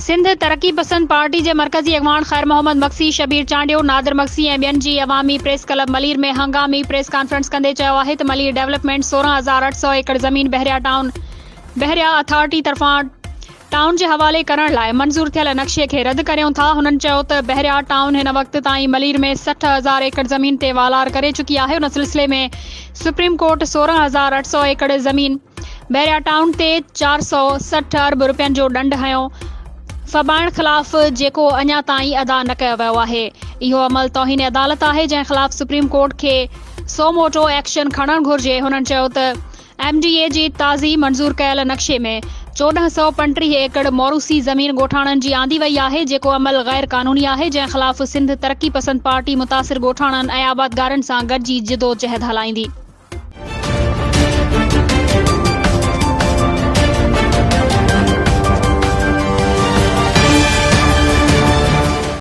सिंध तरक्की पसंद पार्टी के मरकज़ी अगवान ख़ैर मोहम्मद मक्सी, शबीर चांडियो, नादिर मक्सी ऐं ॿियनि जी अवामी प्रेस क्लब मलीर में हंगामी प्रेस कॉन्फ्रेंस कंदे चयो आहे त मलीर डेवलपमेंट 16,800 एकड़ ज़मीन बहरिया अथॉरिटी तरफ़ां टाउन के हवाले करण लाइ मंजूर थियल नक्शे के रद्द करियूं था। हुननि चयो त बहरिया टाउन हिन वक्त ताईं मलीर में 60,000 एकड़ ज़मीन ते वालार करे चुकी आहे। उन सिलसिले में सुप्रीम कोर्ट 16,800 एकड़ ज़मीन बहरिया टाउन ते 460 अरब रुपयनि जो दंड हयो फबाइण ख़िलाफ़ जेको अञा ताईं अदा न कयो वियो आहे। इहो अमल तौहीन अदालत आहे जंहिं ख़िलाफ़ सुप्रीम कोर्ट खे सो मोटो एक्शन खणणु घुर्जे। हुननि चयो त MDA जी ताज़ी मंज़ूर कयल नक्शे में 1435 एकड़ मौरूसी ज़मीन ॻोठाणनि जी आंदी वई आहे, जेको अमल गैर क़ानूनी आहे, जंहिं ख़िलाफ़ सिंध तरक्की पसंद पार्टी मुतासिर ॻोठाणनि ऐं आबादगारनि सां गॾिजी जिदोजहद हलाईंदी।